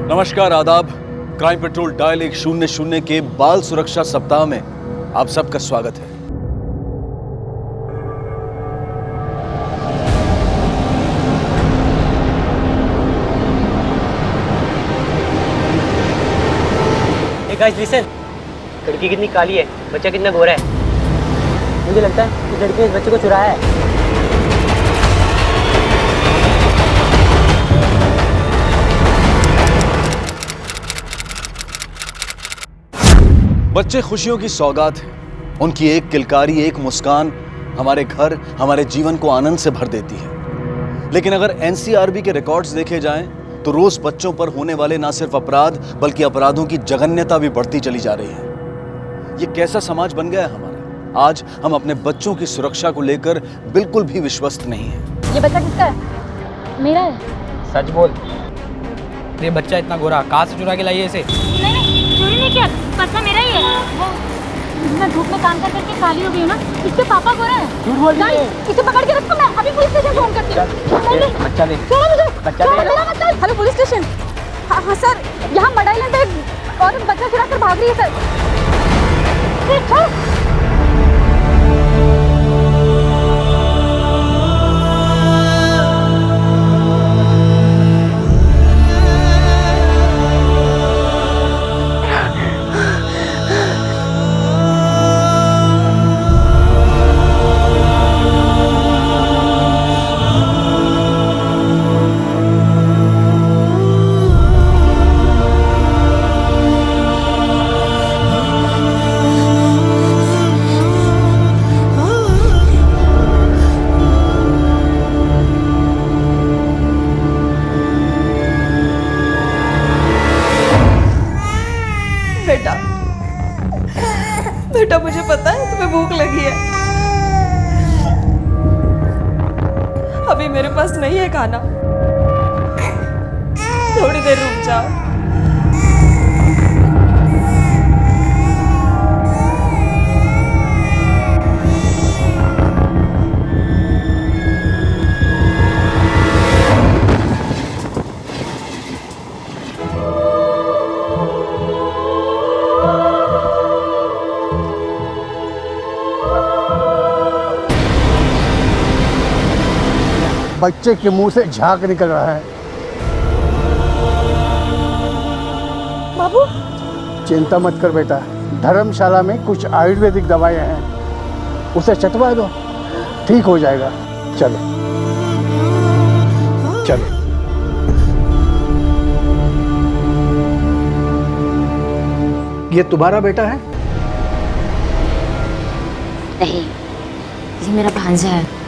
नमस्कार, आदाब। Crime petrol dial 100 के बाल सुरक्षा सप्ताह में आप सबका स्वागत है। गाइस लिसन, लड़की कितनी काली है, बच्चा कितना गोरा है। मुझे लगता है इस लड़की ने इस बच्चे को चुराया है। बच्चे खुशियों की सौगात हैं। उनकी एक किलकारी, एक मुस्कान हमारे घर, हमारे जीवन को आनंद से भर देती है। लेकिन अगर एनसीआरबी के रिकॉर्ड्स देखे जाएं तो रोज बच्चों पर होने वाले ना सिर्फ अपराध बल्कि अपराधों की जघन्यता भी बढ़ती चली जा रही है। ये कैसा समाज बन गया है हमारा। आज हम अपने बच्चों की सुरक्षा को लेकर बिल्कुल भी विश्वस्त नहीं है। ये बच्चा किसका है? मेरा है। सच बोल, ये बच्चा इतना गोरा कहाँ से चुरा के लाई है इसे? नहीं, चोरी नहीं किया, बच्चा मेरा ही है। वो मैं धूप में काम कर करके काली हो गई हूँ ना, इसके पापा गोरा है। झूठ बोल रही है। इसे पकड़ के रखो, मैं अभी पुलिस स्टेशन फोन करती हूँ। बच्चा दे, छोड़ो मुझे, बच्चा दे। मेरा बच्चा। Hello police station. हाँ सर, यहाँ मडाईलैंड पे एक औरत बच्चा चुरा कर भाग रही है सर। बेटा मुझे पता है तुम्हें भूख लगी है। अभी मेरे पास नहीं है खाना, थोड़ी देर रुक जाओ। बच्चे के मुंह से झाग निकल रहा है। बाबू, चिंता मत कर बेटा, धर्मशाला में कुछ आयुर्वेदिक दवाइयां हैं, उसे चटवा दो, ठीक हो जाएगा। चलो चलो। ये तुम्हारा बेटा है? नहीं, ये मेरा भांजा है।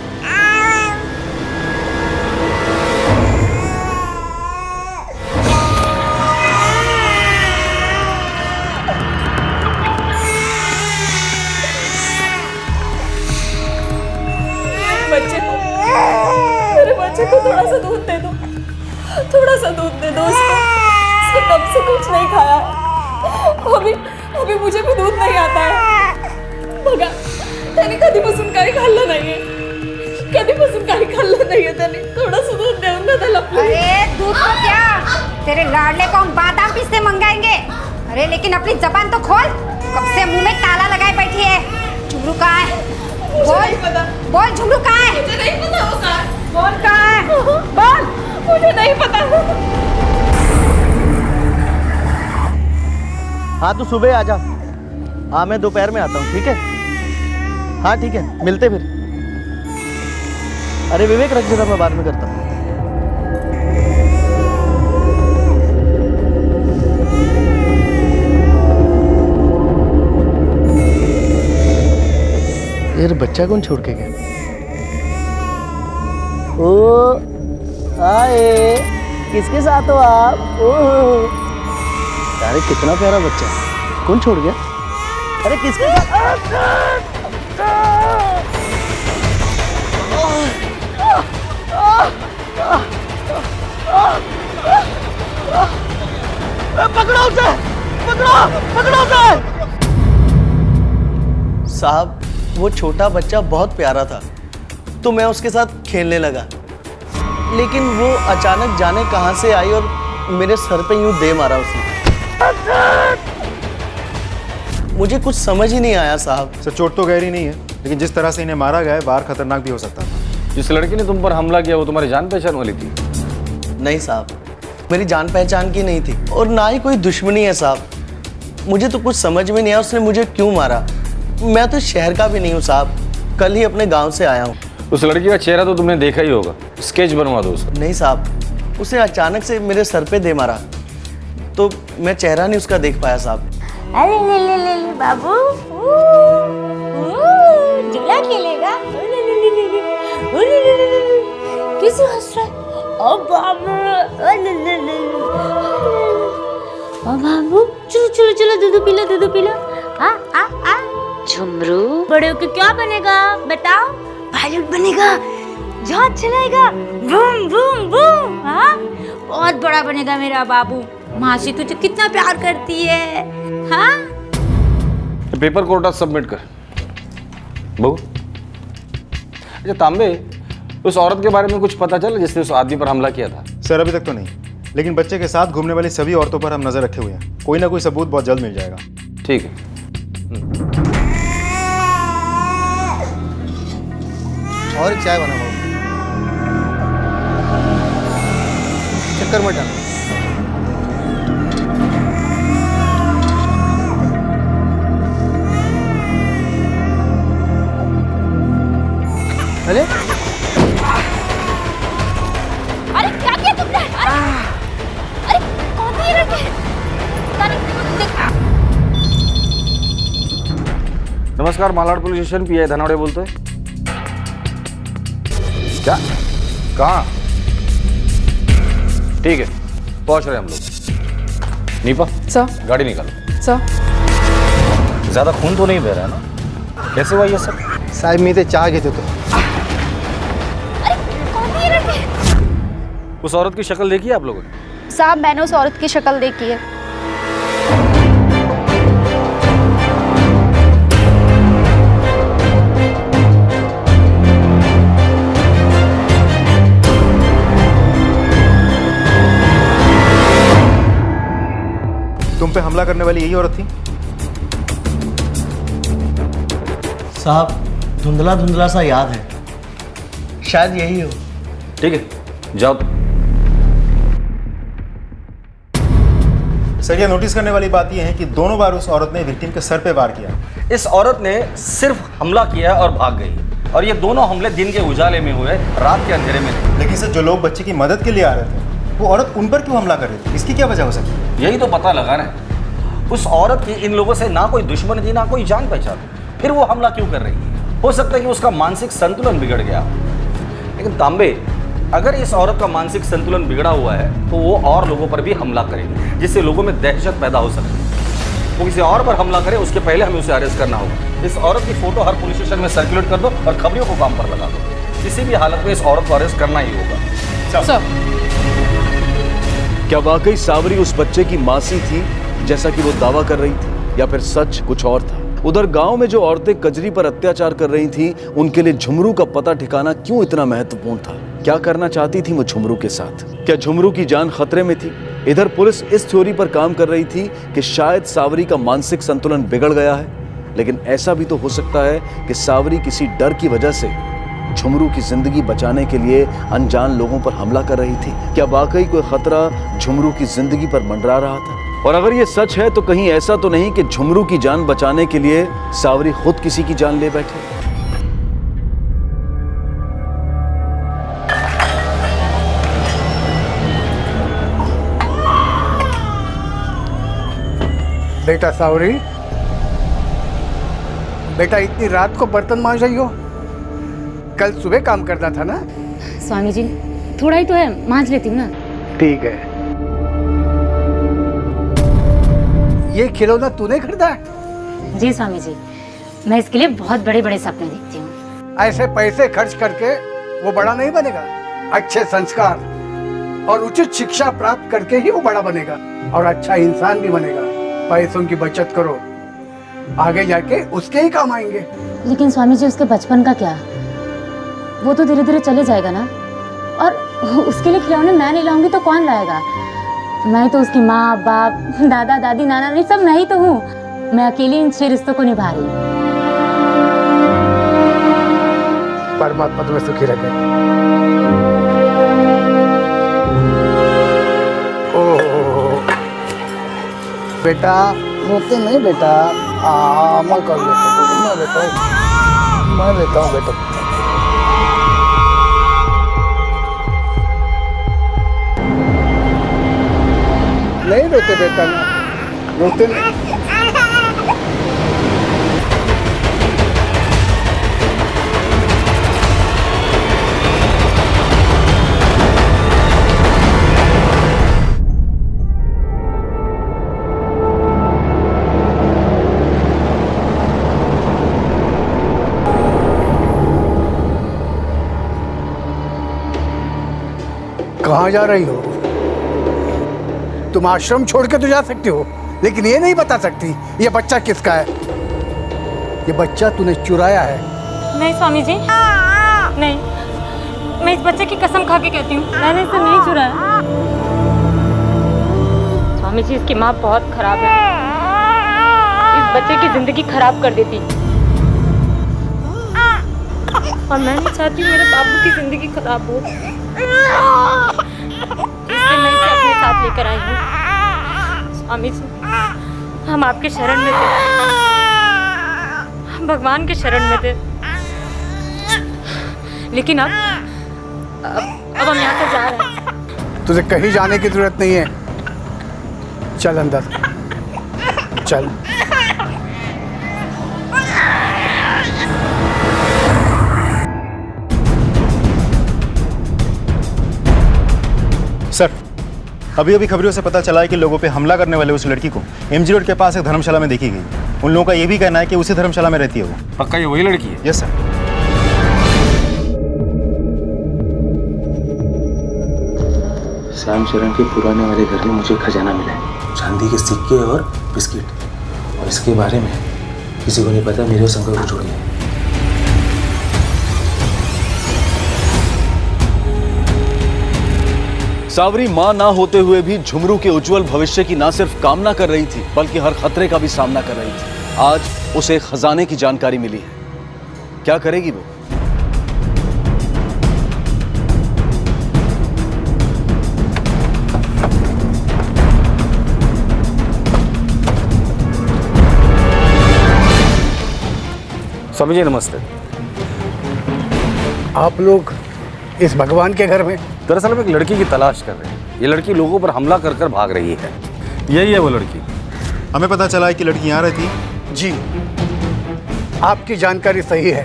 मेरे बच्चे को थोड़ा सा दूध दे दो, थोड़ा सा दूध दे दो उसको। उसने कब से कुछ नहीं खाया, अभी मुझे भी दूध नहीं आता है। बघा, त्याने कधीपासून काही खाल्लं नाहीये, कधीपासून काही खाल्लं नाहीये त्याने। थोड़ा सा दूध देऊन ना त्याला प्लीज। अरे दूध तो क्या, तेरे लाडले को हम बादाम पिस्ते मंगाएंगे। अरे लेकिन अपनी जबान तो खोल, कब से मुंह में ताला लगाए बैठी है। झुमरू कहाँ है? बोल झुमरू कहाँ है? मुझे नहीं पता वो कहाँ है। बोल कहाँ है? बोल, मुझे नहीं पता। हाँ तू सुबह आ जा। हाँ मैं दोपहर में आता हूँ, ठीक है? हाँ ठीक है, मिलते फिर। अरे विवेक रख जरा, मैं बाद में करता हूँ। यार बच्चा कौन छोड़ के गया? ओ आए, किसके साथ हो आप? ओह अरे कितना प्यारा बच्चा है, कौन छोड़ गया? अरे किसके साथ? पकड़ो उसे, पकड़ो, पकड़ो उसे। साहब वो छोटा बच्चा बहुत प्यारा था तो मैं उसके साथ खेलने लगा, लेकिन वो अचानक जाने कहां से आई और मेरे सर पे यूं दे मारा उसने। मुझे कुछ समझ ही नहीं आया साहब। सर चोट तो गहरी नहीं है, लेकिन जिस तरह से इन्हें मारा गया है बाहर खतरनाक भी हो सकता था। जिस लड़की ने तुम पर हमला किया वो तुम्हारी जान पहचान वाली थी? नहीं साहब, मेरी जान पहचान की नहीं थी और ना ही कोई दुश्मनी है साहब। मुझे तो कुछ समझ में नहीं आया उसने मुझे क्यों मारा। मैं तो शहर का भी नहीं हूँ साहब, कल ही अपने गांव से आया हूँ। उस लड़की का चेहरा तो तुमने देखा ही होगा, स्केच बनवा दो उसका। नहीं साहब, उसने अचानक से मेरे सर पे दे मारा तो मैं चेहरा नहीं उसका देख पाया साहब। अरे ले बाबू, झूला खेलेगा? किस हंस रहा है? ओ बाबू, चलो दूध पी लो। आ झुमरू बड़े होके क्या बनेगा बताओ? पायलट बनेगा, जहाज चलाएगा, बूम बूम बूम। हाँ, बहुत बड़ा बनेगा मेरा बाबू। मासी तुझे कितना प्यार करती है। हाँ, पेपर कोर्ट सबमिट कर बहू। अच्छा तांबे, उस औरत के बारे में कुछ पता चला जिसने उस आदमी पर हमला किया था? सर अभी तक तो नहीं, लेकिन बच्चे के साथ घूमने वाली सभी औरतों पर हम नजर रखे हुए हैं। कोई ना कोई सबूत बहुत जल्द मिल जाएगा। ठीक है। और एक चाय बना बाबू। चक्कर मत डालो। अरे क्या किया तुमने? अरे कौन थी ये लड़की? नमस्कार, Malad police station pi Dhanawade बोलते हैं। क्या? कहाँ? ठीक है, पहुंच रहे हम लोग। Nipah sir. गाड़ी निकालो। सर ज्यादा खून तो नहीं बह रहा है ना? कैसे हुआ ये सब? साहब मी ते चाह घेते तो। अरे कौन थी ये लड़की? उस औरत की शक्ल देखी है आप लोगों ने? साहब मैंने उस औरत की शक्ल देखी है। तुम पे हमला करने वाली यही औरत थी? साहब धुंधला धुंधला सा याद है, शायद यही हो। ठीक है, जाओ। सर ये नोटिस करने वाली बात यह है कि दोनों बार उस औरत ने विक्टिम के सर पे वार किया। इस औरत ने सिर्फ हमला किया और भाग गई, और ये दोनों हमले दिन के उजाले में हुए, रात के अंधेरे में नहीं। लेकिन सर जो लोग बच्चे की मदद के लिए आ रहे थे वो औरत उन पर क्यों हमला कर रही थी? इसकी क्या वजह हो सकती है? यही तो पता लगाना है। उस औरत की इन लोगों से ना कोई दुश्मनी थी, ना कोई जान पहचान, फिर वो हमला क्यों कर रही है? हो सकता है कि उसका मानसिक संतुलन बिगड़ गया। लेकिन तांबे, अगर इस औरत का मानसिक संतुलन बिगड़ा हुआ है तो वो और लोगों पर भी हमला करेगी, जिससे लोगों में दहशत पैदा हो सकती है। वो किसी और पर हमला करे उसके पहले हमें उसे अरेस्ट करना होगा। इस औरत की फोटो हर पुलिस स्टेशन में सर्कुलेट कर दो और खबरियों को काम पर लगा दो। किसी भी हालत में इस औरत को अरेस्ट करना ही होगा। सर क्या वाकई सावरी उस बच्चे की मासी थी जैसा कि वो दावा कर रही थी, या फिर सच कुछ और था? उधर गांव में जो औरतें कजरी पर अत्याचार कर रही थीं, उनके लिए झुमरू का पता ठिकाना क्यों इतना महत्वपूर्ण था? क्या करना चाहती थी वो झुमरू के साथ? क्या झुमरू की जान खतरे में थी? इधर पुलिस इस थ्योरी पर काम कर रही थी कि शायद सावरी का मानसिक संतुलन बिगड़ गया है, लेकिन ऐसा भी तो हो सकता है कि सावरी किसी डर की वजह से झुमरू की जिंदगी बचाने के लिए अनजान लोगों पर हमला कर रही थी। क्या वाकई कोई खतरा झुमरू की जिंदगी पर मंडरा रहा था? और अगर ये सच है तो कहीं ऐसा तो नहीं कि झुमरू की जान बचाने के लिए सावरी खुद किसी की जान ले बैठे? बेटा सावरी, बेटा इतनी रात को बर्तन मांज रही हो? कल सुबह काम करना था ना? स्वामी जी थोड़ा ही तो है, मांज लेती हूँ ना। ठीक है। ये खिलौना तूने खरीदा है? जी स्वामी जी, मैं इसके लिए बहुत बड़े बड़े सपने देखती हूँ। ऐसे पैसे खर्च करके वो बड़ा नहीं बनेगा। अच्छे संस्कार और उचित शिक्षा प्राप्त करके ही वो बड़ा बनेगा और अच्छा इंसान भी बनेगा। पैसों की बचत करो आगे जाके उसके ही काम आएंगे। लेकिन स्वामी जी उसके बचपन का क्या? वो तो धीरे धीरे चले जाएगा ना। और उसके लिए खिलौने मैं नहीं लाऊंगी तो कौन लाएगा? मैं तो उसकी माँ बाप दादा दादी नाना नानी सब मैं ही तो हूँ। मैं अकेली इन 6 रिश्तों को निभा रही हूँ। परमात्मा तुम्हें सुखी रखे। ओह बेटा, रोते नहीं बेटा। मैं कर लेता हूँ, मैं लेता हूँ बेटा। नहीं रोते बेटा, रोते नहीं। कहाँ जा रही हो? तुम आश्रम छोड़ के तो जा सकती हो, लेकिन ये नहीं बता सकती ये बच्चा किसका है। ये बच्चा तूने चुराया है। नहीं स्वामी जी, नहीं, मैं इस बच्चे की कसम खा के कहती हूँ, मैंने इसे नहीं चुराया। स्वामी जी, इसकी माँ बहुत खराब है, इस बच्चे की जिंदगी खराब कर देती। और मैं नहीं चाहती मेरे बाबू की जिंदगी खराब हो, इसलिए मैं इसे अपने साथ लेकर आई हूँ। स्वामी जी, हम आपके शरण में थे, हम भगवान के शरण में थे, लेकिन अब हम यहाँ से जा रहे हैं। तुझे कहीं जाने की जरूरत नहीं है। चल अंदर, चल। सर, अभी खबरों से पता चला है कि लोगों पे हमला करने वाले उस लड़की को एमजी रोड के पास एक धर्मशाला में देखी गई। उन लोगों का ये भी कहना है कि उसी धर्मशाला में रहती है वो। पक्का ये वही लड़की है? Yes sir. श्याम चरण के पुराने वाले घर में मुझे खजाना मिला है, चांदी के सिक्के और बिस्किट, और इसके बारे में किसी को नहीं पता, मेरे और शंकर को छोड़िए। सावरी मां ना होते हुए भी झुमरू के उज्जवल भविष्य की ना सिर्फ कामना कर रही थी, बल्कि हर खतरे का भी सामना कर रही थी। आज उसे खजाने की जानकारी मिली है। क्या करेगी वो? स्वामी जी नमस्ते। आप लोग इस भगवान के घर में? दरअसल हम एक लड़की की तलाश कर रहे हैं। ये लड़की लोगों पर हमला कर कर भाग रही है। यही है वो लड़की। हमें पता चला है कि लड़की यहाँ रहती है। जी, आपकी जानकारी सही है।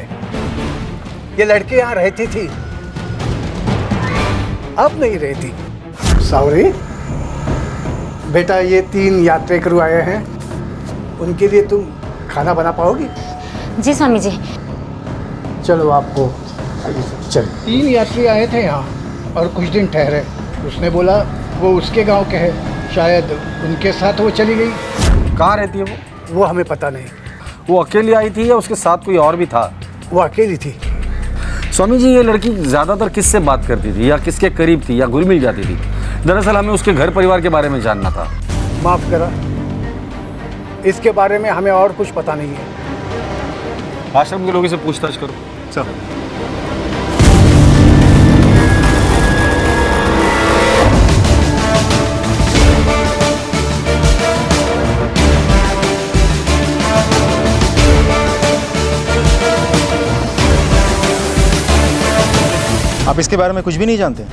ये लड़की यहाँ रहती थी, अब नहीं रहती। सावरी बेटा, ये 3 यात्रेकरू आए हैं, उनके लिए तुम खाना बना पाओगी? जी स्वामी जी। चलो आपको चल। 3 यात्री आए थे यहाँ और कुछ दिन ठहरे। उसने बोला वो उसके गांव के हैं, शायद उनके साथ वो चली गई। कहाँ रहती है वो हमें पता नहीं। वो अकेली आई थी या उसके साथ कोई और भी था? वो अकेली थी। स्वामी जी, ये लड़की ज़्यादातर किससे बात करती थी, या किसके करीब थी, या घुल मिल जाती थी? दरअसल हमें उसके घर परिवार के बारे में जानना था। माफ़ करा, इसके बारे में हमें और कुछ पता नहीं है। आश्रम के लोगों से पूछताछ करो। चलो। आप इसके बारे में कुछ भी नहीं जानते?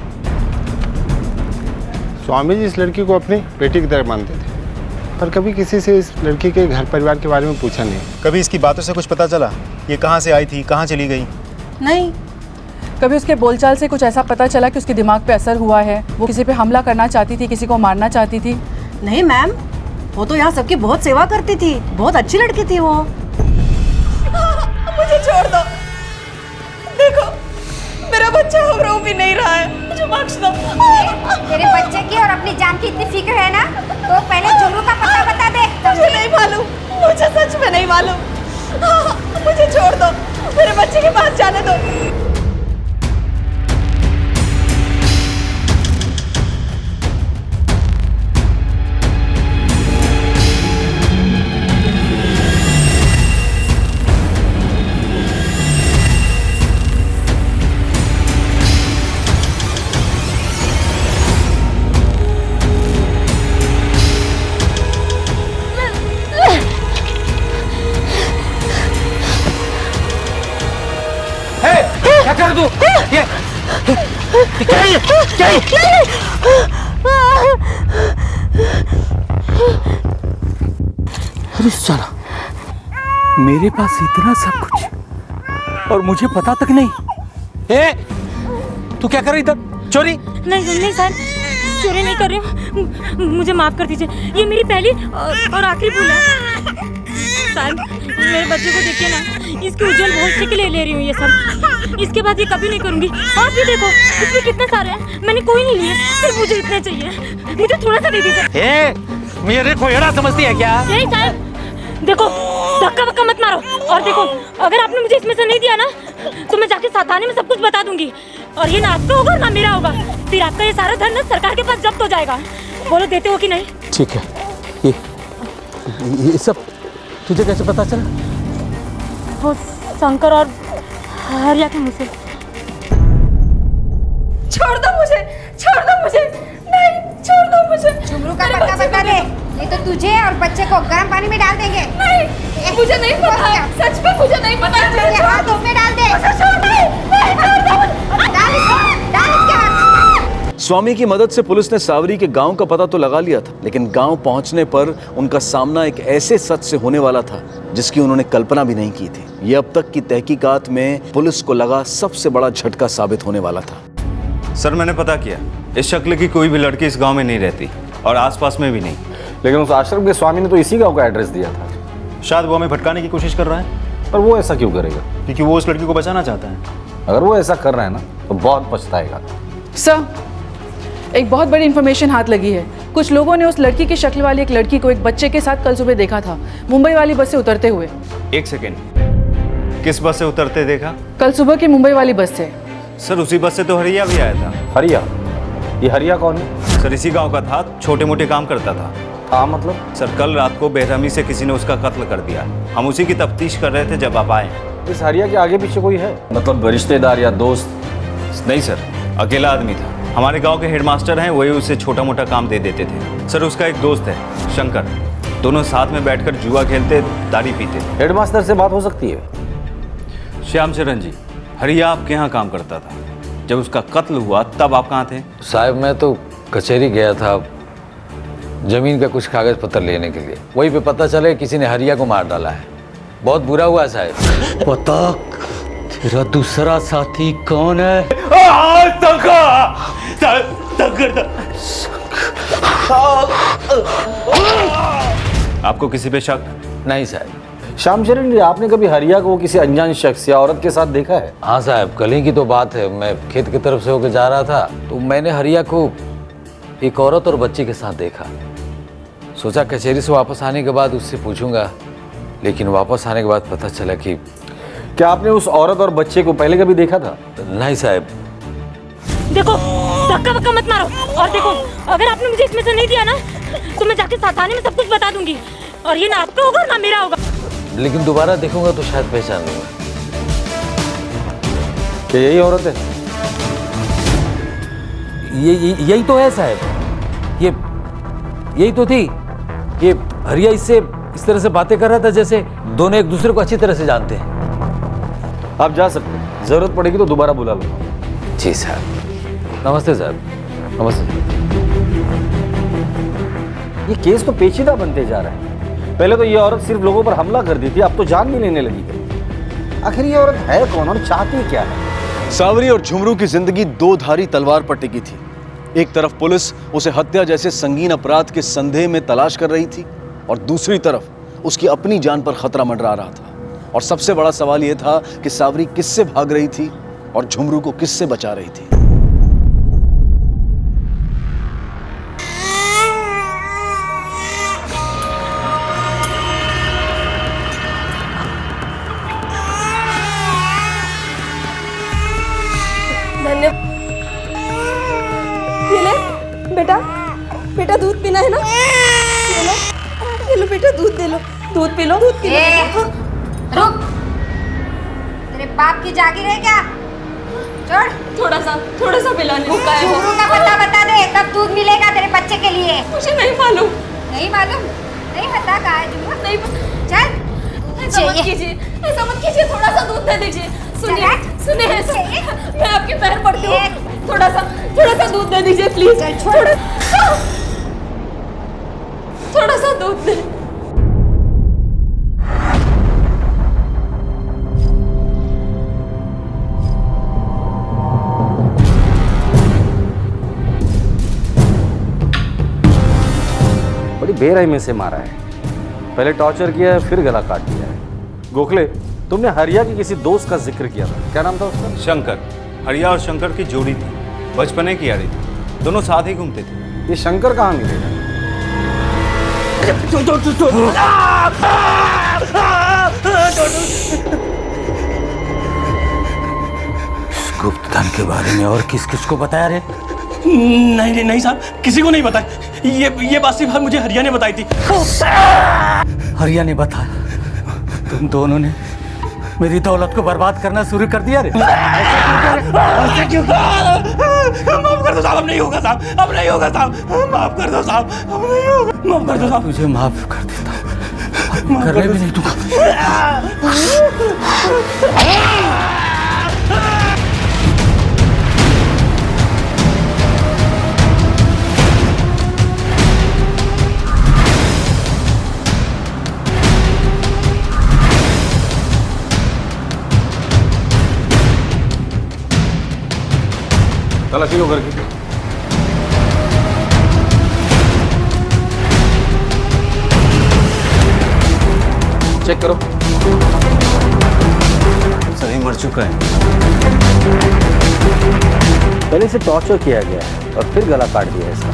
स्वामी जी इस लड़की को अपनी बेटी की तरह मानते थे, पर कभी किसी से इस लड़की के घर परिवार के बारे में पूछा नहीं। कभी इसकी बातों से कुछ पता चला? ये कहाँ से आई थी, कहाँ चली गई? नहीं, कभी उसके बोलचाल से कुछ ऐसा पता चला कि उसके दिमाग पे असर हुआ है, वो किसी पे हमला करना चाहती थी, किसी को मारना चाहती थी? नहीं मैम, वो तो यहाँ सबकी बहुत सेवा करती थी, बहुत अच्छी लड़की थी वो। मुझे छोड़ दो, देखो मेरा बच्चा रो भी नहीं रहा है, मुझे बख्श दो। तेरे बच्चे की और अपनी जान की इतनी फिक्र है ना, तो पहले झुमरू का पता बता दे। मुझे नहीं मालूम, मुझे सच में नहीं मालूम। मुझे छोड़ दो, मेरे बच्चे के पास जाने दो। क्या कर तू? ये क्या है? क्या है? अरे साला, मेरे पास इतना सब कुछ और मुझे पता तक नहीं। ए, तू क्या कर रही इधर? चोरी? नहीं सर, चोरी नहीं कर रही हूँ, मुझे माफ कर दीजिए। ये मेरी पहली और आखिरी भूल है। साहब, मेरे बच्चे को देखिए ना, इसके उज्जवल भविष्य के लिए ले रही हूँ ये सब। इसके बाद ये कभी नहीं करूँगी। आप भी देखो, इसमें कितने सारे हैं, मैंने कोई नहीं लिए, सिर्फ मुझे इतने चाहिए। मुझे थोड़ा सा दे दीजिए। मेरे को एड़ा समझती है क्या? यही साहब, देखो धक्का वक्का मत मारो। और देखो, अगर आपने मुझे इसमें से नहीं दिया ना, तो मैं जाके साथाने में सब कुछ बता दूंगी। और ये ना आपका होगा ना मेरा होगा। फिर आपका ये सारा धन ना सरकार के पास जब्त हो जाएगा। बोलो देते हो कि नहीं? ठीक है। ये सब तुझे कैसे पता चला? वो शंकर और हरिया के मुँह से। छोड़ दो मुझे, छोड़ दो मुझे, नहीं छोड़ दो मुझे। झुमरू का पता बता दे, नहीं तो तुझे और बच्चे को गर्म पानी में डाल देंगे। नहीं, मुझे नहीं पता, सच में मुझे नहीं पता। ये हाथ उसमें डाल दे। डाल इसके हाथ। स्वामी की मदद से पुलिस ने सावरी के गांव का पता तो लगा लिया था, लेकिन गांव पहुंचने पर उनका सामना एक ऐसे सच से होने वाला था जिसकी उन्होंने कल्पना भी नहीं की थी। ये अब तक की तहकीकात में पुलिस को लगा सबसे बड़ा झटका साबित होने वाला था। सर, मैंने पता किया, इस शक्ल की कोई भी लड़की इस गांव में नहीं रहती और आसपास में भी नहीं। लेकिन उस आश्रम के स्वामी ने तो इसी गांव का एड्रेस दिया था। शायद वो हमें भटकाने की कोशिश कर रहा है। पर वो ऐसा क्यों करेगा? क्योंकि वो उस लड़की को बचाना चाहता है। अगर वो ऐसा कर रहा है ना, तो बहुत पछताएगा। सर, एक बहुत बड़ी इंफॉर्मेशन हाथ लगी है। कुछ लोगों ने उस लड़की की शक्ल वाली एक लड़की को एक बच्चे के साथ कल सुबह देखा था, मुंबई वाली बस से उतरते हुए। एक सेकेंड, किस बस से उतरते देखा? कल सुबह की मुंबई वाली बस से। सर, उसी बस से तो हरिया भी आया था। हरिया? ये हरिया कौन है? सर, इसी गांव का था, छोटे मोटे काम करता था। हाँ मतलब? सर, कल रात को बेरहमी से किसी ने उसका कत्ल कर दिया। हम उसी की तफ्तीश कर रहे थे जब आप आए। इस हरिया के आगे पीछे कोई है? मतलब रिश्तेदार या दोस्त? नहीं सर, अकेला आदमी था। हमारे गांव के हेडमास्टर हैं, वही उसे छोटा मोटा काम दे देते थे। सर, उसका एक दोस्त है शंकर, दोनों साथ में बैठकर जुआ खेलते, दारू पीते। हेडमास्टर से बात हो सकती है? श्याम चरण जी, हरिया आपके यहाँ काम करता था। जब उसका कत्ल हुआ तब आप कहाँ थे? साहब, मैं तो कचहरी गया था जमीन का कुछ कागज पत्र लेने के लिए। वहीं पे पता चले किसी ने हरिया को मार डाला है। बहुत बुरा हुआ है साहब। पता तेरा दूसरा साथी कौन है? आपको किसी पे शक? नहीं साहब। श्यामचरण जी, आपने कभी हरिया को किसी अनजान शख्स या औरत के साथ देखा है? हाँ साहब, कल ही की तो बात है। मैं खेत की तरफ से होकर जा रहा था तो मैंने हरिया को एक औरत और बच्ची के साथ देखा। सोचा कचहरी से वापस आने के बाद उससे पूछूंगा, लेकिन वापस आने के बाद पता चला कि क्या आपने उस औरत और बच्चे को पहले कभी देखा था? नहीं साहब। देखो धक्का वक्का मत मारो। और देखो, अगर आपने मुझे इसमें से नहीं दिया ना, तो मैं जाके साथाने में सब कुछ बता दूंगी। और ये ना आपका होगा ना मेरा होगा। लेकिन दोबारा देखूंगा तो शायद पहचान लूंगा। क्या यही औरत है? यही तो है साहब। यही तो थी। ये हरिया इससे इस तरह से बातें कर रहा था जैसे दोनों एक दूसरे को अच्छी तरह से जानते हैं। आप जा सकते हैं, जरूरत पड़ेगी तो दोबारा बुला लो। जी साहब। नमस्ते साहब। नमस्ते। ये केस तो पेचीदा बनते जा रहा है। पहले तो ये औरत सिर्फ लोगों पर हमला कर दी थी, अब तो जान भी लेने लगी है। आखिर ये औरत है कौन और चाहती क्या है? सावरी और झुमरू की जिंदगी दो धारी तलवार पर टिकी थी। एक तरफ पुलिस उसे हत्या जैसे संगीन अपराध के संदेह में तलाश कर रही थी और दूसरी तरफ उसकी अपनी जान पर खतरा मंडरा रहा था। और सबसे बड़ा सवाल यह था कि सावरी किससे भाग रही थी और झुमरू को किससे बचा रही थी। बेटा दूध पीना है ना, ये लो बेटा दूध दे लो, दूध पी लो, दूध पी लो। रुक, तेरे बाप की जागीर है क्या? छोड़। थोड़ा सा पिलाने भूखा है वो। झुमरू का पता बता दे, तब दूध मिलेगा तेरे बच्चे के लिए। मुझे नहीं मालूम। नहीं मालूम? नहीं पता कहाँ है झुमरू? नहीं चल। ऐसा मत कीजिए, थोड़ा सा दूध दे दीजिए। सुनिए, मैं आपके पैर पड़ती हूँ, थोड़ा सा दूध दे दीजिए प्लीज। थोड़ा सा दूध दे। बड़ी बेरहमी से मारा है, पहले टॉर्चर किया है, फिर गला काट दिया है। गोखले, तुमने हरिया की किसी दोस्त का जिक्र किया था, क्या नाम था उसका? शंकर। हरिया और शंकर की जोड़ी थी, बचपने की यारी थी, दोनों साथ ही घूमते थे। ये शंकर कहाँ मिलेगा? गुप्त धन के बारे में और किस किस को बताया रे? नहीं साहब, किसी को नहीं बताया। ये बात सिर्फ मुझे हरिया ने बताई थी। हरिया ने बताया? तुम दोनों ने मेरी दौलत को बर्बाद करना शुरू कर दिया रे। ऐसा क्यों? माफ कर दो साहब, अब नहीं होगा साहब, अब नहीं होगा साहब, माफ कर दो साहब, अब नहीं होगा, माफ कर दो साहब। तुझे माफ कर देता हूँ, करने भी नहीं दूंगा। तलाशी लो घर की। चेक करो, सभी मर चुका है। पहले इसे टॉर्चर किया गया है और फिर गला काट दिया है इसका।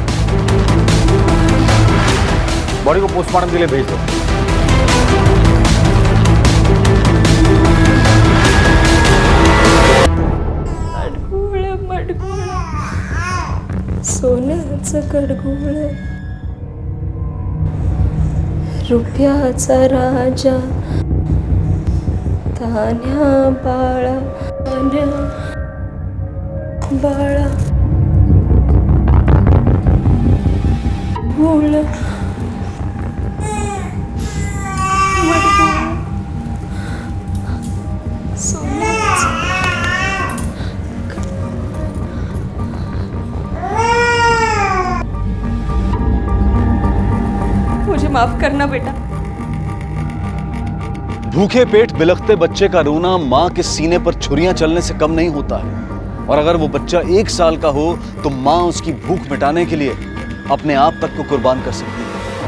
बॉडी को पोस्टमार्टम के लिए भेज दो। सोन्याचं कडगोळ, रुपयाचा राजा, तान्या बाळा, तान्या बाळा, गोळ, मुझे माफ करना बेटा। भूखे पेट बिलखते बच्चे का रोना माँ के सीने पर छुरियां चलने से कम नहीं होता है। और अगर वो बच्चा 1 साल का हो तो माँ उसकी भूख मिटाने के लिए अपने आप तक को कुर्बान कर सकती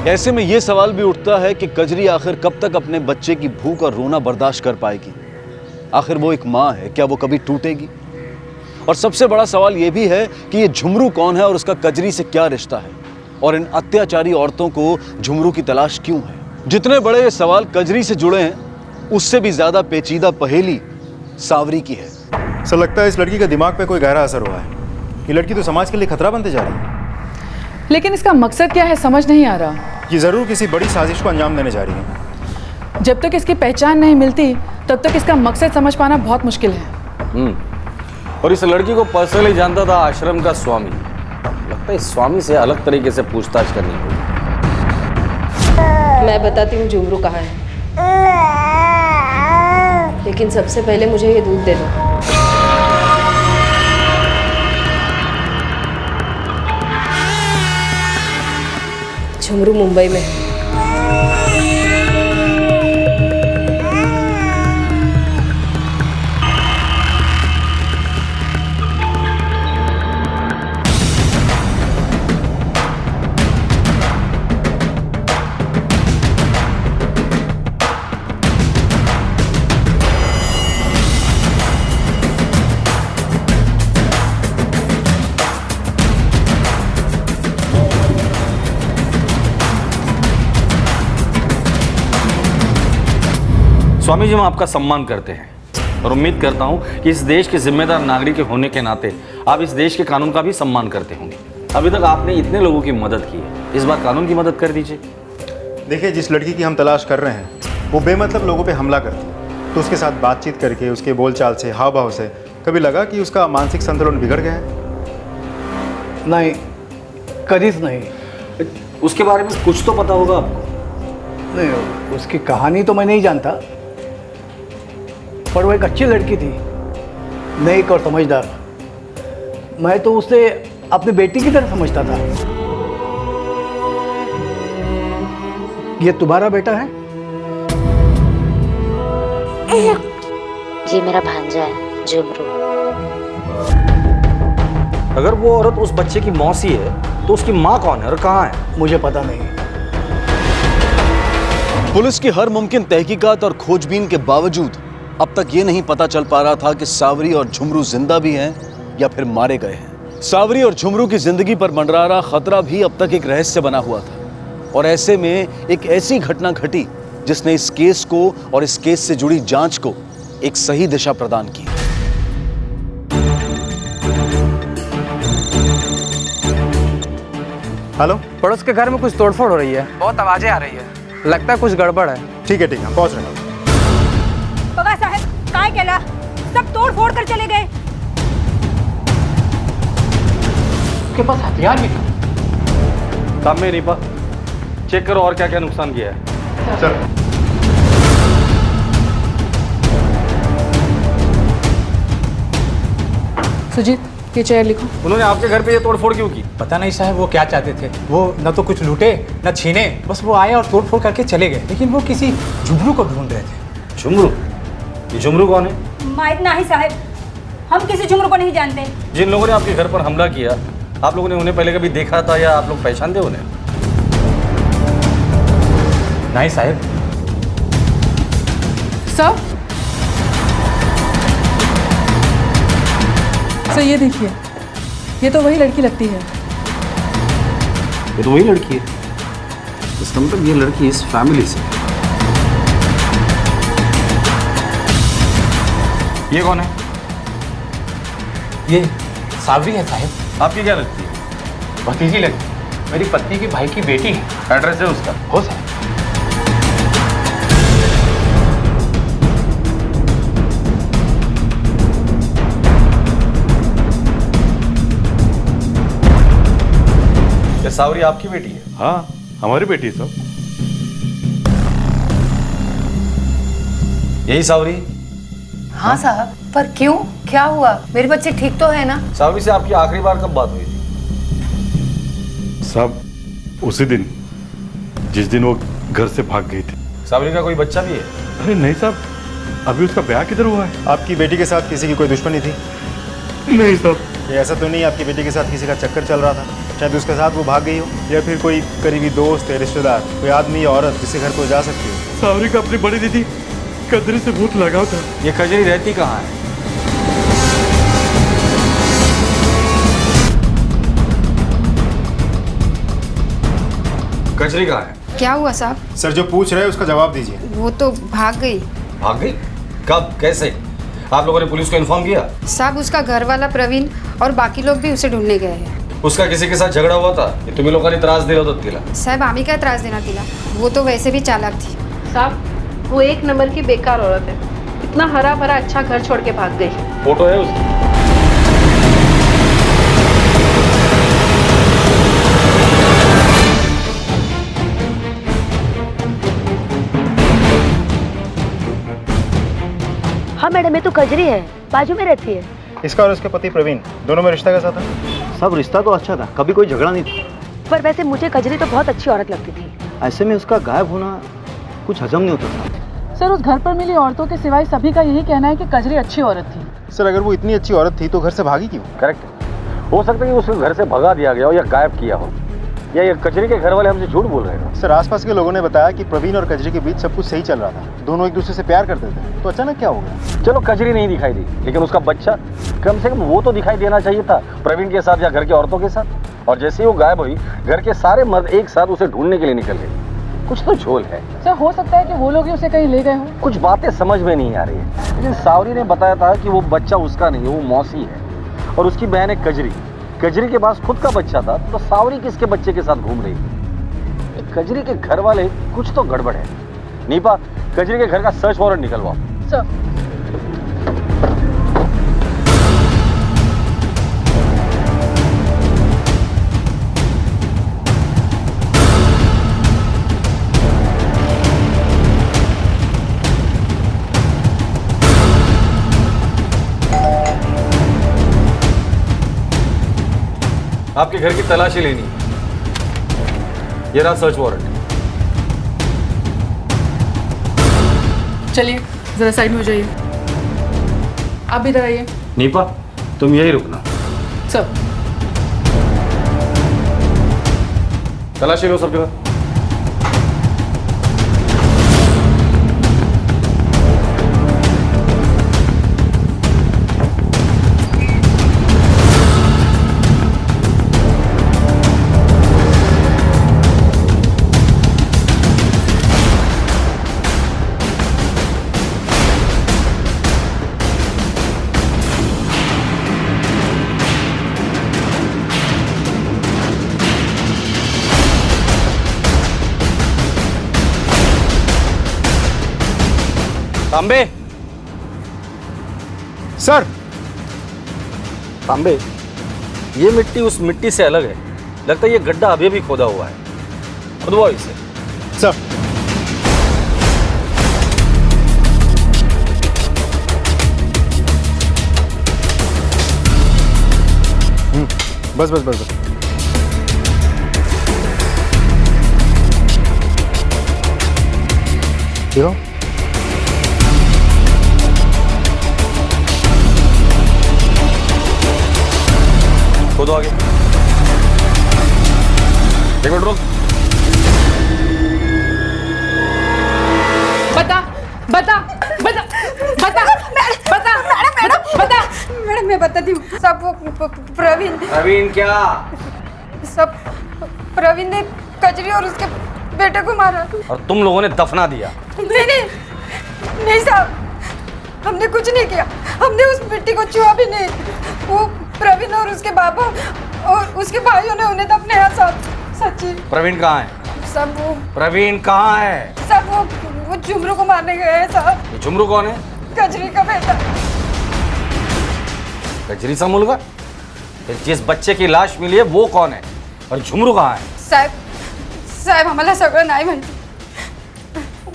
है। ऐसे में ये सवाल भी उठता है कि कजरी आखिर कब तक अपने बच्चे की भूख और रोना बर्दाश्त कर पाएगी। आखिर वो एक माँ है, क्या वो कभी टूटेगी? और सबसे बड़ा सवाल ये भी है कि ये झुमरू कौन है और उसका कजरी से क्या रिश्ता है, और इन अत्याचारी औरतों को झुमरू की तलाश क्यों है? जितने बड़े ये सवाल कजरी से जुड़े हैं, उससे भी ज्यादा पेचीदा पहेली सावरी की है। सर, लगता है इस लड़की का दिमाग पे कोई गहरा असर हुआ है। ये लड़की तो समाज के लिए खतरा बनते जा रही है। लेकिन इसका मकसद क्या है समझ नहीं आ रहा। ये जरूर किसी बड़ी साजिश को अंजाम देने जा रही है। जब तक इसकी पहचान नहीं मिलती तब तक इसका मकसद समझ पाना बहुत मुश्किल है। और इस लड़की को पर्सनली जानता था आश्रम का स्वामी। लगता है इस स्वामी से अलग तरीके से पूछताछ करनी होगी। मैं बताती हूँ झुमरू कहाँ है, लेकिन सबसे पहले मुझे ये दूध दे दो। झुमरू मुंबई में है। स्वामी जी, हम आपका सम्मान करते हैं और उम्मीद करता हूं कि इस देश के जिम्मेदार नागरिक होने के नाते आप इस देश के कानून का भी सम्मान करते होंगे। अभी तक आपने इतने लोगों की मदद की है, इस बार कानून की मदद कर दीजिए। देखिए, जिस लड़की की हम तलाश कर रहे हैं वो बेमतलब लोगों पे हमला करती है, तो उसके साथ बातचीत करके, उसके बोलचाल से, हाव भाव से कभी लगा कि उसका मानसिक संतुलन बिगड़ गया है? नहीं, कदीस नहीं। उसके बारे में कुछ तो पता होगा आपको? नहीं, उसकी कहानी तो मैं नहीं जानता, पर वो एक अच्छी लड़की थी, नेक और समझदार। मैं तो उसे अपनी बेटी की तरह समझता था। ये तुम्हारा बेटा है? ये मेरा भांजा है झुमरू। अगर वो औरत उस बच्चे की मौसी है तो उसकी माँ कौन है और कहाँ है? मुझे पता नहीं। पुलिस की हर मुमकिन तहकीकात और खोजबीन के बावजूद अब तक ये नहीं पता चल पा रहा था कि सावरी और झुमरू जिंदा भी हैं या फिर मारे गए हैं। सावरी और झुमरू की जिंदगी पर मंडरा रहा खतरा भी अब तक एक रहस्य बना हुआ था, और ऐसे में एक ऐसी घटना घटी जिसने इस केस को और इस केस से जुड़ी जांच को एक सही दिशा प्रदान की। हेलो, पड़ोस के घर में कुछ तोड़फोड़ हो रही है, बहुत आवाजें आ रही है, लगता है कुछ गड़बड़ है। ठीक है, हम पहुंच रहे हैं। बगा साहब, काय केला? सब तोड़ फोड़ कर चले गए। उसके पास हथियार भी था। काम में रीपा, चेक करो और क्या क्या नुकसान किया है। सर, सुजीत, ये चेयर लिखो। उन्होंने आपके घर पे ये तोड़फोड़ क्यों की? पता नहीं साहब वो क्या चाहते थे। वो न तो कुछ लूटे न छीने, बस वो आए और तोड़फोड़ करके चले गए। लेकिन वो किसी झुमरू को ढूंढ रहे थे। झुमरू? ये झुमरू कौन है? माइट नहीं साहब, हम किसी झुमरू को नहीं जानते। जिन लोगों ने आपके घर पर हमला किया, आप लोगों ने उन्हें पहले कभी देखा था या आप लोग पहचानते उन्हें? नहीं साहब। सर, सर ये देखिए, ये तो वही लड़की लगती है। ये तो वही लड़की है। इसका मतलब ये लड़की इस फैमिली से। ये कौन है? ये सावरी है साहब। आपकी क्या लगती है? भतीजी लगती, मेरी पत्नी के भाई की बेटी है। एड्रेस है उसका? हो साहब। क्या सावरी आपकी बेटी है? हाँ, हमारी बेटी है सब। यही सावरी? हाँ साहब, पर क्यों, क्या हुआ? मेरे बच्चे ठीक तो है ना? सावरी से आपकी आखिरी बार कब बात हुई थी? सब उसी दिन, जिस दिन वो घर से भाग गई थी। सावरी का कोई बच्चा भी है? अरे नहीं साहब, अभी उसका ब्याह किधर हुआ है? आपकी बेटी के साथ किसी की कोई दुश्मनी थी? नहीं साहब। ये ऐसा तो नहीं आपकी बेटी के साथ किसी का चक्कर चल रहा था? शायद उसके साथ वो भाग गई हो, या फिर कोई करीबी दोस्त है, रिश्तेदार, कोई आदमी या औरत जिसके घर को जा सकती हो। सावरी का अपनी बड़ी दीदी कजरी से बहुत लगाव था। ये कजरी रहती कहाँ है? कजरी कहाँ है? क्या हुआ साहब? सर, जो पूछ रहे हैं उसका जवाब दीजिए। वो तो भाग गई। भाग गई? कब, कैसे? आप लोगों ने पुलिस को इन्फॉर्म किया? साहब, उसका घर वाला प्रवीण और बाकी लोग भी उसे ढूंढने गए हैं। उसका किसी के साथ झगड़ा हुआ था? तुम्ही लोकांनी त्रास दिला होता तिला? साहब, आम्ही काय त्रास देना तिला, वो तो वैसे भी चालाक थी। साहब, वो एक नंबर की बेकार औरत है। इतना हरा भरा अच्छा घर छोड़ के भाग गई। फोटो है उसकी? हाँ मैडम, ये तो कजरी है, बाजू में रहती है। इसका और उसके पति प्रवीण दोनों में रिश्ता कैसा था? सब रिश्ता तो अच्छा था, कभी कोई झगड़ा नहीं था। पर वैसे मुझे कजरी तो बहुत अच्छी औरत लगती थी। ऐसे में उसका गायब होना कुछ हजम नहीं होता था। सर, उस घर पर मिली औरतों के सिवाय सभी का यही कहना है कि कजरी अच्छी औरत थी। सर, अगर वो इतनी अच्छी औरत थी तो घर से भागी क्यों? करेक्ट। हो सकता है कि उसे घर से भगा दिया गया हो या गायब किया हो, या ये कजरी के घर वाले हमसे झूठ बोल रहे हैं। सर, आसपास के लोगों ने बताया कि प्रवीण और कजरी के बीच सब कुछ सही चल रहा था, दोनों एक दूसरे से प्यार करते थे, तो अचानक क्या हो गया? चलो कजरी नहीं दिखाई दी, लेकिन उसका बच्चा कम से कम वो तो दिखाई देना चाहिए था, प्रवीण के साथ या घर की औरतों के साथ। और जैसे ही वो गायब हुई, घर के सारे मर्द एक साथ उसे ढूंढने के लिए निकल गए। कुछ तो झोल है। सर, हो सकता है कि वो लोग ही उसे कहीं ले गए हों। कुछ बातें समझ में नहीं आ रही है, लेकिन सावरी ने बताया था कि वो बच्चा उसका नहीं है, वो मौसी है और उसकी बहन है कजरी। कजरी के पास खुद का बच्चा था तो सावरी किसके बच्चे के साथ घूम रही थी? कजरी के घर वाले कुछ तो गड़बड़ है। नीपा, कजरी के घर का सर्च वारंट निकलवाओ। सर। आपके घर की तलाशी लेनी है। ये रहा सर्च वारंट। चलिए जरा साइड में हो जाइए। आप भी इधर आइए। नीपा, तुम यही रुकना। सर। तलाशी लो सब जगह। तांबे, सर। तांबे, ये मिट्टी उस मिट्टी से अलग है। लगता है ये गड्ढा अभी भी खोदा हुआ है। खुदवाओ इसे। सर। बस बस बस बस। देखो, खोदो आगे। एक मिनट रुक। बता बता बता बता बता बता। मैडम मैं बताती हूँ। सब वो प्रवीण। प्रवीण क्या? सब प्रवीण ने कजरी और उसके बेटे को मारा। और तुम लोगों ने दफना दिया? नहीं नहीं नहीं साहब, हमने कुछ नहीं किया। हमने उस मिट्टी को छुआ भी नहीं। वो प्रवीण और उसके बाबा और उसके भाइयों ने उन्हें दफनाया साहब। सच्ची। प्रवीण कहाँ है? सब वो प्रवीण कहाँ है? सब वो झुमरू को मारने गए हैं साहब। ये झुमरू कौन है? कजरी का बेटा। कजरी सा मुलगा? फिर जिस बच्चे की लाश मिली है वो कौन है? और झुमरू कहाँ है? साहब हमारा सगळं नाही माहिती।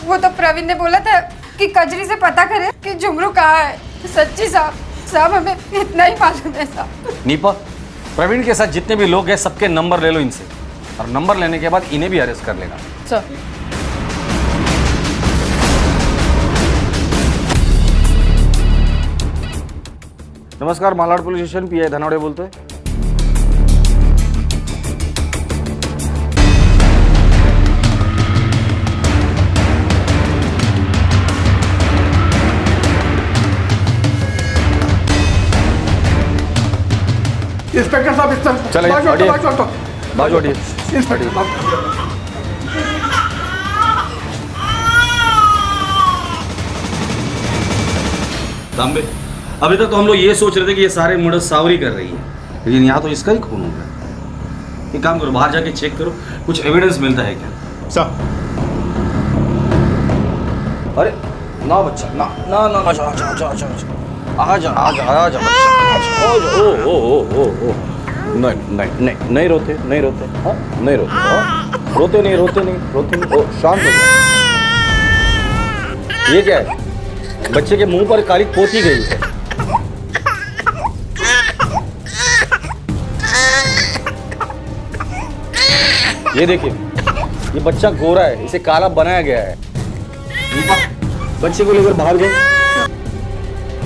वो तो प्रवीण ने बोला था कि कजरी से पता करे कि झुमरू कहाँ है। सच्ची साहब हमें इतना ही मालूम है साहब। नीपा, प्रवीण के साथ जितने भी लोग हैं सबके नंबर ले लो इनसे, और नंबर लेने के बाद इन्हें भी अरेस्ट कर लेना। सर। नमस्कार, Malad police station, pi Dhanawade बोलते हैं। इंस्पेक्टर साहब इस तरफ। चलिए, हटिए। बाजू हटिए। इंस्पेक्टर साहब। तांबे, अभी तक तो हम लोग ये सोच रहे थे कि ये सारे मर्डर सावरी कर रही है, लेकिन यहाँ तो इसका ही खून हो गया। एक काम करो, बाहर जाके चेक करो, कुछ एविडेंस मिलता है क्या? सर। अरे ना बच्चा, ना ना ना, आजा आजा आजा आजा आजा आजा आजा आजा। ओ नहीं नहीं नहीं नहीं रोते, नहीं रोते, हाँ नहीं रोते, हाँ रोते नहीं रोते नहीं रोते नहीं। ओ शांत हो जाओ। ये क्या है? बच्चे के मुंह पर काली पोती गई है। ये देखिए, ये बच्चा गोरा है, इसे काला बनाया गया है। बच्चे को लेकर बाहर जाओ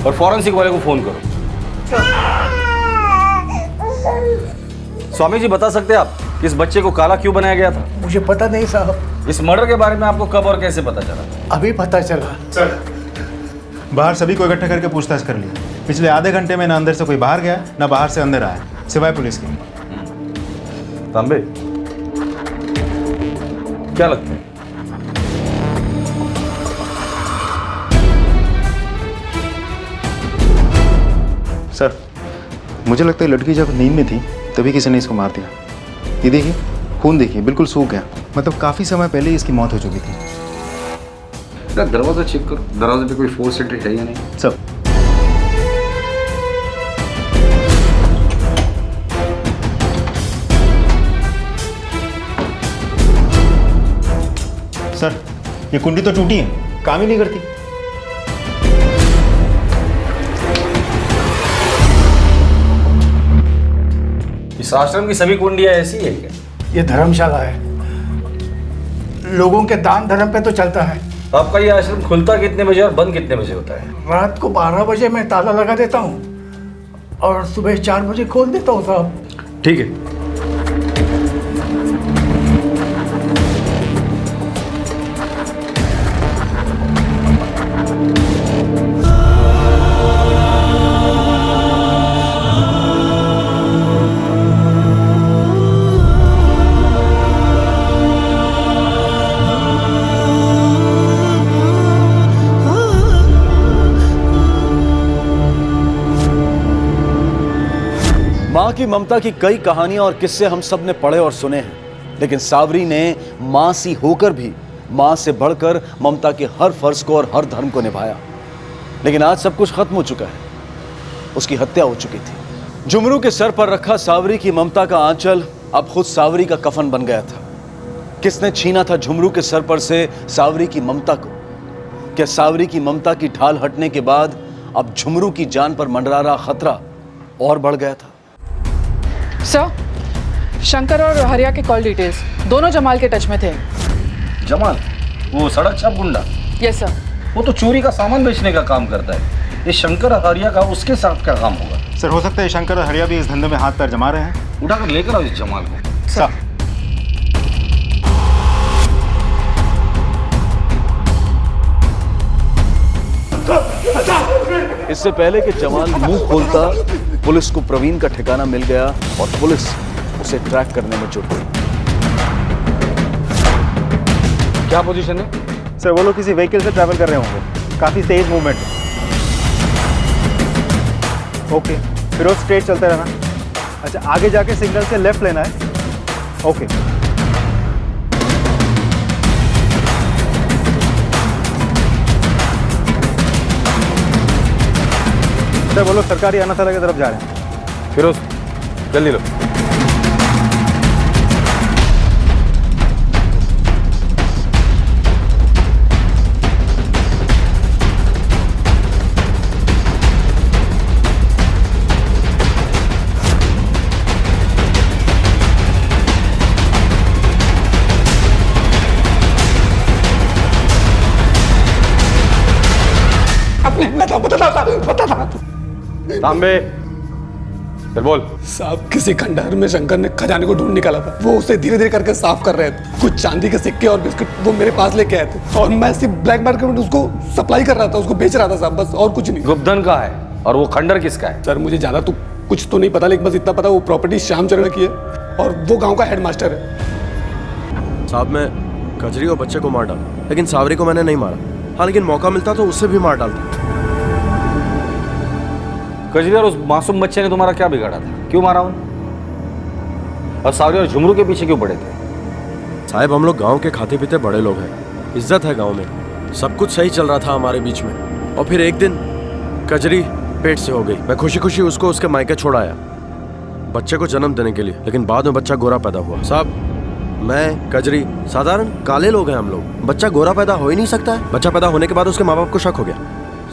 और फॉरेंसिक वाले को फोन करो। स्वामी जी, बता सकते हैं आप कि इस बच्चे को काला क्यों बनाया गया था? मुझे पता नहीं साहब। इस मर्डर के बारे में आपको कब और कैसे पता चला? अभी पता चला। सर, बाहर सभी को इकट्ठा करके पूछताछ कर लिया। पिछले आधे घंटे में ना अंदर से कोई बाहर गया, ना बाहर से अंदर आया, सिवाय पुलिस के। तांबे, क्या लगता है? सर, मुझे लगता है लड़की जब नींद में थी तभी किसी ने इसको मार दिया। ये देखिए, खून देखिए, बिल्कुल सूख गया। मतलब काफ़ी समय पहले ही इसकी मौत हो चुकी थी। दरवाज़ा चेक करो, दरवाजे पे कोई फोर्स एंट्री है या नहीं। सब सर, ये कुंडी तो टूटी है, काम ही नहीं करती। इस आश्रम की सभी कुंडियां ऐसी है क्या? ये धर्मशाला है, लोगों के दान धर्म पे तो चलता है। आपका ये आश्रम खुलता कितने बजे और बंद कितने बजे होता है? रात को 12 बजे मैं ताला लगा देता हूँ और सुबह 4 बजे खोल देता हूँ साहब। ठीक है। माँ की ममता की कई कहानियां और किस्से हम सब ने पढ़े और सुने हैं, लेकिन सावरी ने माँ सी होकर भी माँ से बढ़कर ममता के हर फर्ज को और हर धर्म को निभाया। लेकिन आज सब कुछ खत्म हो चुका है, उसकी हत्या हो चुकी थी। झुमरू के सर पर रखा सावरी की ममता का आंचल अब खुद सावरी का कफन बन गया था। किसने छीना था झुमरू के सर पर से सावरी की ममता को? क्या सावरी की ममता की ढाल हटने के बाद अब झुमरू की जान पर मंडरा रहा खतरा और बढ़ गया था? सर, शंकर और हरिया के कॉल डिटेल्स दोनों जमाल के टच में थे। जमाल, वो सड़क छाप गुंडा? Yes sir. वो तो चोरी का सामान बेचने का काम करता है। ये शंकर और हरिया का उसके साथ क्या काम होगा? सर, हो सकता है शंकर और हरिया भी इस धंधे में हाथ पैर जमा रहे हैं। उठाकर लेकर आओ इस जमाल को। सर। इससे पहले कि जमाल मुंह खोलता, पुलिस को प्रवीण का ठिकाना मिल गया और पुलिस उसे ट्रैक करने में जुट गई। क्या पोजीशन है? सर, वो लोग किसी व्हीकल से ट्रैवल कर रहे होंगे, काफी तेज मूवमेंट है। ओके, फिर वो स्ट्रेट चलते रहना। अच्छा, आगे जाके सिग्नल से लेफ्ट लेना है। ओके। सर, वो लोग सरकारी अनाथालय की तरफ जा रहे हैं। फिरोज, जल्दी लो। पता था। तांबे, फिर बोल। साहब, किसी खंडहर में शंकर ने खजाने को ढूंढ निकाला था। वो उसे धीरे धीरे करके साफ कर रहे थे। कुछ चांदी के सिक्के और बिस्किट वो मेरे पास लेके आए थे और मैं सिर्फ ब्लैक मार्केट में उसको सप्लाई कर रहा था, उसको बेच रहा था साहब, बस और कुछ नहीं। गुप्तधन का है और वो खंडहर किसका है? सर, मुझे ज्यादा तो कुछ तो नहीं पता, लेकिन बस इतना पता वो प्रॉपर्टी श्यामचरण की है और वो गाँव का हेडमास्टर है। साहब, मैं कजरी और बच्चे को मार डाला, लेकिन सावरी को मैंने नहीं मारा। हाँ, लेकिन मौका मिलता तो उससे भी मार डालता। कजरी और उस मासूम बच्चे ने तुम्हारा क्या बिगाड़ा था? क्यों मारा उन्हें? और सावरी और झुमरू के पीछे क्यों पड़े थे? साहब, हम लोग गांव के खाते पीते बड़े लोग हैं, इज्जत है गांव में, सब कुछ सही चल रहा था हमारे बीच में। और फिर एक दिन कजरी पेट से हो गई। मैं खुशी खुशी उसको उसके मायके छोड़ आया बच्चे को जन्म देने के लिए, लेकिन बाद में बच्चा गोरा पैदा हुआ। साहब, मैं कजरी साधारण काले लोग हैं हम लोग, बच्चा गोरा पैदा हो ही नहीं सकता है। बच्चा पैदा होने के बाद उसके माँ बाप को शक हो गया।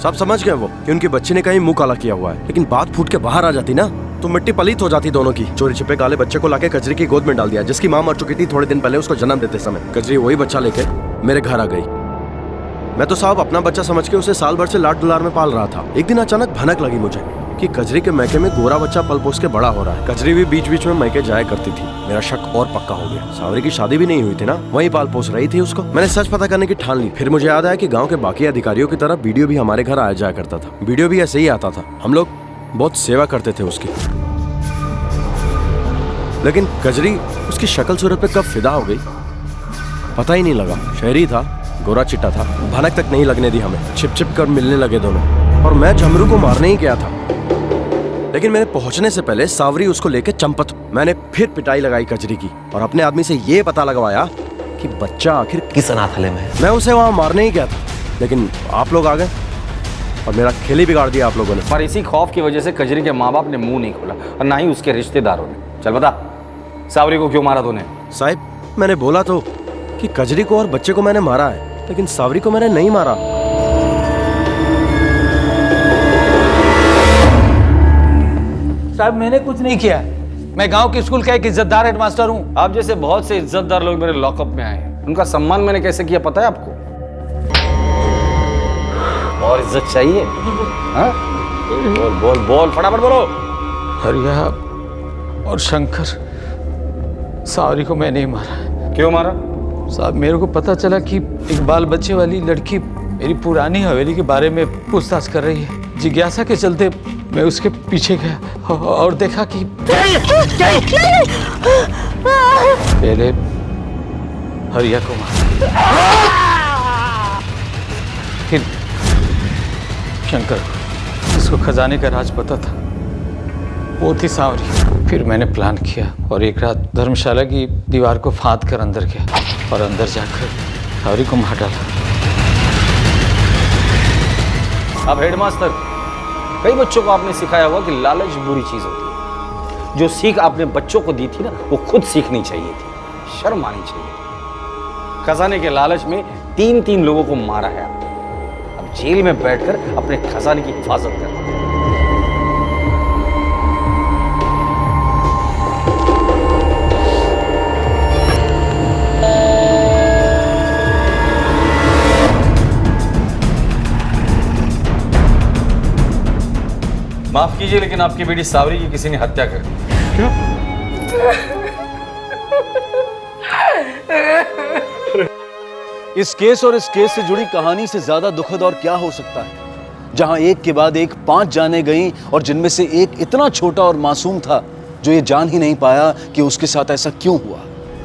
सब समझ गए वो कि उनके बच्चे ने कहीं मुंह काला किया हुआ है, लेकिन बात फूट के बाहर आ जाती ना तो मिट्टी पलीत हो जाती दोनों की। चोरी छिपे काले बच्चे को लाके कजरी की गोद में डाल दिया, जिसकी माँ मर चुकी थी थोड़े दिन पहले उसको जन्म देते समय। कजरी वही बच्चा लेके मेरे घर आ गई। मैं तो साहब अपना बच्चा समझ के उसे साल भर से लाड दुलार में पाल रहा था। एक दिन अचानक भनक लगी मुझे कि कजरी के मैके में गोरा बच्चा पल पोस के बड़ा हो रहा है। कजरी भी बीच बीच में मैके जाया करती थी। मेरा शक और पक्का हो गया। सावरी की शादी भी नहीं हुई थी ना, वहीं पाल पोस रही थी उसको। मैंने सच पता करने की ठान ली। फिर मुझे याद आया कि गांव के बाकी अधिकारियों की तरह वीडियो भी हमारे घर आया जाया करता था। वीडियो भी ऐसे ही आता था। हम लोग बहुत सेवा करते थे उसकी। लेकिन कजरी उसकी शक्ल सूरत पे कब फिदा हो गई पता ही नहीं लगा। शहरी था, गोरा चिट्टा था, भनक तक नहीं लगने दी हमें। छिप छिप कर मिलने लगे दोनों, और मैं झमरू को मारने ही गया था। लेकिन मेरे पहुंचने से पहले सावरी उसको लेके चंपत। मैंने फिर पिटाई लगाई कजरी की और अपने आदमी से ये पता लगवाया कि बच्चा आखिर किस अनाथालय में है। मैं उसे वहां मारने ही गया था, लेकिन आप लोग आ गए और मेरा खेल ही बिगाड़ दिया आप लोगों ने। पर इसी खौफ की वजह से कजरी के माँ बाप ने मुंह नहीं खोला और ना ही उसके रिश्तेदारों ने। चल बता, सावरी को क्यों मारा तूने? साहब, मैंने बोला तो कि कजरी को और बच्चे को मैंने मारा है, लेकिन सावरी को मैंने नहीं मारा। साहब, मैंने कुछ नहीं किया। मैं गांव के स्कूल का एक इज्जतदार हेडमास्टर हूं। आप जैसे बहुत से इज्जतदार लोग मेरे लॉकअप में आए हैं, उनका सम्मान मैंने कैसे किया पता है आपको? और इज्जत चाहिए? हाँ? बोल बोल बोल, फटाफट बोलो। हरिया और शंकर, सावरी को मैं नहीं मारा। क्यों मारा? साहब, मेरे को पता चला कि एक बाल बच्चे वाली लड़की मेरी पुरानी हवेली के बारे में पूछताछ कर रही है। जिज्ञासा के चलते मैं उसके पीछे गया और देखा कि पहले हरिया को मारा, फिर शंकर, जिसको खजाने का राज पता था, वो थी सावरी। फिर मैंने प्लान किया और एक रात धर्मशाला की दीवार को फांद कर अंदर गया और अंदर जाकर सावरी को मार डाला। अब हेडमास्टर, कई बच्चों को आपने सिखाया हुआ कि लालच बुरी चीज होती है। जो सीख आपने बच्चों को दी थी ना, वो खुद सीखनी चाहिए थी, शर्म आनी चाहिए थी। खजाने के लालच में 3 लोगों को मारा है आपने। अब जेल में बैठकर अपने खजाने की हिफाजत करना। माफ कीजिए, लेकिन आपकी बेटी सावरी की किसी ने हत्या कर दी। क्या? इस केस और इस केस से जुड़ी कहानी से ज्यादा दुखद और क्या हो सकता है, जहां एक के बाद एक 5 जानें गईं और जिनमें से एक इतना छोटा और मासूम था जो ये जान ही नहीं पाया कि उसके साथ ऐसा क्यों हुआ।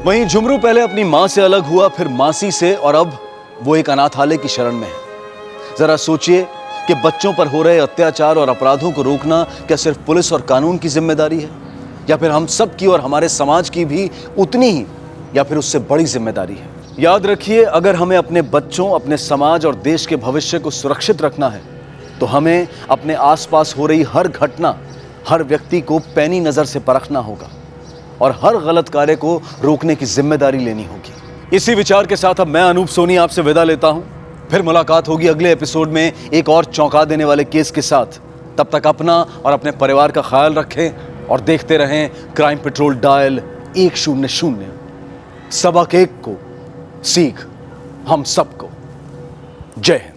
वहीं झुमरू पहले अपनी मां से अलग हुआ, फिर मासी से, और अब वो एक अनाथालय की शरण में है। जरा सोचिए कि बच्चों पर हो रहे अत्याचार और अपराधों को रोकना क्या सिर्फ पुलिस और कानून की जिम्मेदारी है, या फिर हम सब की और हमारे समाज की भी उतनी ही या फिर उससे बड़ी जिम्मेदारी है? याद रखिए, अगर हमें अपने बच्चों, अपने समाज और देश के भविष्य को सुरक्षित रखना है तो हमें अपने आसपास हो रही हर घटना, हर व्यक्ति को पैनी नजर से परखना होगा और हर गलत कार्य को रोकने की जिम्मेदारी लेनी होगी। इसी विचार के साथ अब मैं अनूप सोनी आपसे विदा लेता हूं। फिर मुलाकात होगी अगले एपिसोड में एक और चौंका देने वाले केस के साथ। तब तक अपना और अपने परिवार का ख्याल रखें और देखते रहें क्राइम पेट्रोल डायल 100। सबक एक को, सीख हम सबको। जय हिंद।